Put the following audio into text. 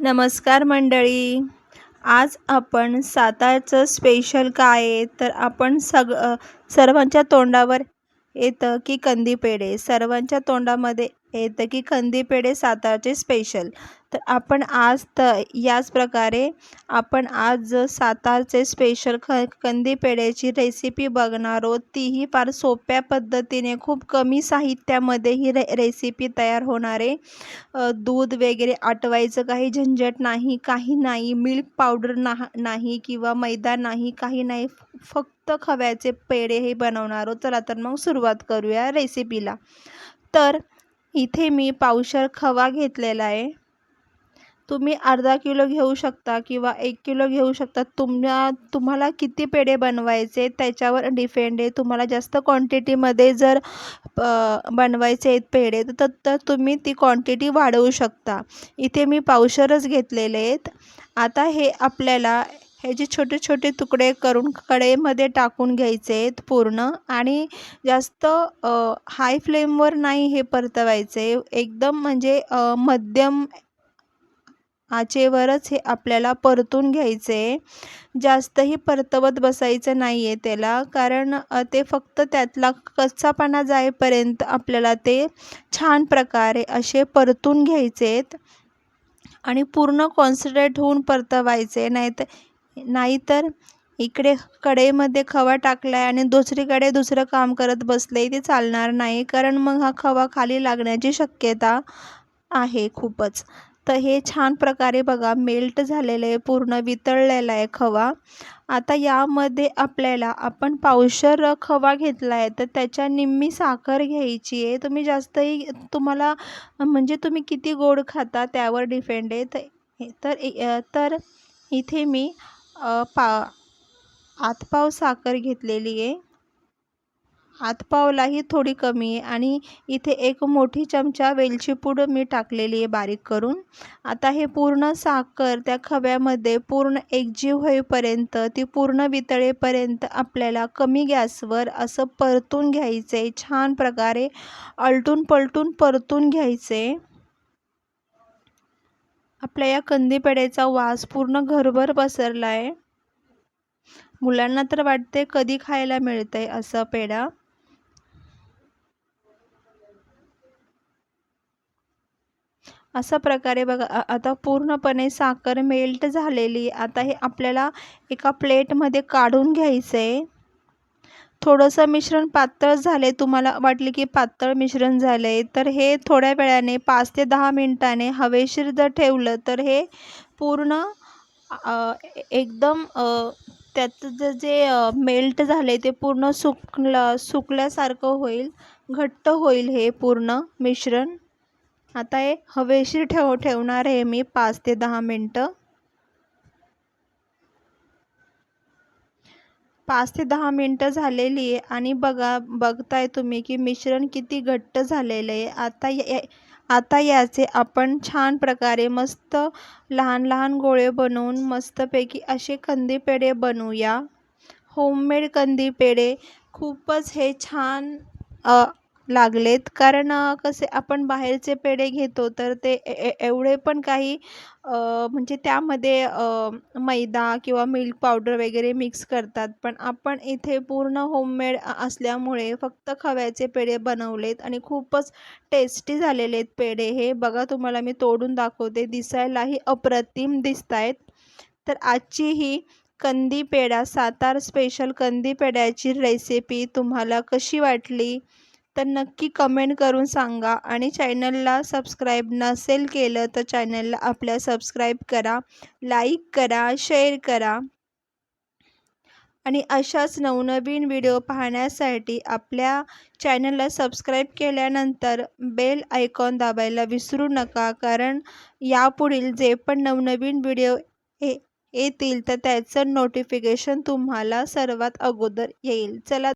नमस्कार मंडळी. आज आपण सातारचं स्पेशल काय आहे तर आपण सर्वांच्या तोंडावर येतं की कंदी पेढे. सर्वांच्या तोंडामध्ये येतं की कंदी पेढे सातारचे स्पेशल. तर आपण आज याच प्रकारे आपण आज सातारचे स्पेशल कंदी पेढ्याची रेसिपी बघणार आहोत. तीही फार सोप्या पद्धतीने खूप कमी साहित्यामध्ये ही रेसिपी तयार होणार आहे. दूध वगैरे आटवायचं काही झंझट नाही, काही नाही. मिल्क पावडर नाही किंवा मैदा नाही, काही नाही. फक्त खव्याचे पेढे हे बनवणार आहोत. चला तर मग सुरुवात करूया रेसिपीला. तर इथे मी पावशेर खवा घेतलेला आहे. तुम्ही अर्धा किलो घेऊ शकता किंवा 1 किलो घेऊ शकता. तुम्हाला किती पेढे बनवायचे त्याच्यावर डिपेंड आहे. तुम्हाला जास्त क्वांटिटीमध्ये जर बनवायचे आहेत पेढे तर तुम्ही ती क्वांटिटी वाढवू शकता. इथे मी पावशेरच घेतलेले आहेत. आता हे आपल्याला ह्याचे छोटे छोटे तुकडे करून कढईमध्ये टाकून घ्यायचे आहेत पूर्ण. आणि जास्त हाय फ्लेमवर नाही हे परतवायचे. एकदम म्हणजे मध्यम आचेवरच हे आपल्याला परतून घ्यायचे. जास्तही परतवत बसायचं नाही आहे त्याला, कारण ते फक्त त्यातला कच्चापणा जाईपर्यंत आपल्याला ते छान प्रकारे असे परतून घ्यायचेत आणि पूर्ण कॉन्सन्ट्रेट होऊन परतवायचे. नाहीतर इकडे कढईमध्ये खवा टाकला आहे आणि दुसरीकडे दुसरं काम करत बसले ते चालणार नाही, कारण मग हा खवा खाली लागण्याची शक्यता आहे खूपच. तर हे छान प्रकारे बघा मेल्ट झालेलं आहे, पूर्ण वितळलेला आहे खवा. आता यामध्ये आपण पावशेर खवा घेतला आहे तर त्याच्या निम्मी साखर घ्यायची आहे. तुम्ही जास्तही तुम्हाला म्हणजे तुम्ही किती गोड खाता त्यावर डिपेंड आहे. तर इथे मी आतपाव साखर घेतलेली आहे. हातपावलाही थोडी कमी आहे. आणि इथे 1 मोठी चमचा वेलची पूड मी टाकलेली आहे बारीक करून. आता हे पूर्ण साखर त्या खव्यामध्ये पूर्ण एकजीव होईपर्यंत, ती पूर्ण वितळेपर्यंत आपल्याला कमी गॅसवर असं परतून घ्यायचं आहे. छान प्रकारे आलटून पलटून परतून घ्यायचे. आपल्या या कंदी पेढ्याचा वास पूर्ण घरभर पसरला आहे. मुलांना तर वाटते कधी खायला मिळतंय असं पेढा. अशा प्रकारे बघा आता पूर्णपणे साखर मेल्ट झालेली. आता हे आपल्याला एका प्लेटमध्ये काढून घ्यायचं आहे. थोडंसं मिश्रण पातळ झाले, तुम्हाला वाटले की पातळ मिश्रण झालं आहे तर हे थोड्या वेळाने 5 ते 10 मिनिटाने हवेशीर जर ठेवलं तर हे पूर्ण एकदम त्याचं जे मेल्ट झाले ते पूर्ण सुकल्यासारखं होईल, घट्ट होईल हे पूर्ण मिश्रण. आता हे हवेशीर ठेवणार आहे मी 5 ते 10 मिनटं. 5 ते 10 मिनटं झालेली आहे आणि बघताय तुम्ही की मिश्रण किती घट्ट झालेलं आहे. आता याचे आपण छान प्रकारे मस्त लहान लहान गोळे बनवून मस्तपैकी असे कंदी पेढे बनवूया. होममेड कंदी पेढे खूपच हे छान लागलेत, कारण कसे आपण बाहेरचे पेढे घेतो तर ते एवढे पण काही म्हणजे त्यामध्ये मैदा किंवा मिल्क पावडर वगैरे मिक्स करतात. पण आपण इथे पूर्ण होममेड असल्यामुळे फक्त खव्याचे पेढे बनवलेत आणि खूपच टेस्टी झालेले आहेत पेढे हे. बघा तुम्हाला मी तोडून दाखवते, दिसायलाही अप्रतिम दिसत आहेत. तर आजची ही कंदी पेढा सातार स्पेशल कंदी पेढ्याची रेसिपी तुम्हाला कशी वाटली तर नक्की कमेंट करून सांगा. आणि चॅनलला सबस्क्राईब नसेल केलं तर चॅनलला आपल्या सबस्क्राईब करा, लाईक करा, शेअर करा. आणि अशाच नवनवीन व्हिडिओ पाहण्यासाठी आपल्या चॅनलला सबस्क्राईब केल्यानंतर बेल आयकॉन दाबायला विसरू नका, कारण यापुढील जे पण नवनवीन व्हिडिओ येतील तर त्याचं नोटिफिकेशन तुम्हाला सर्वात अगोदर येईल. चला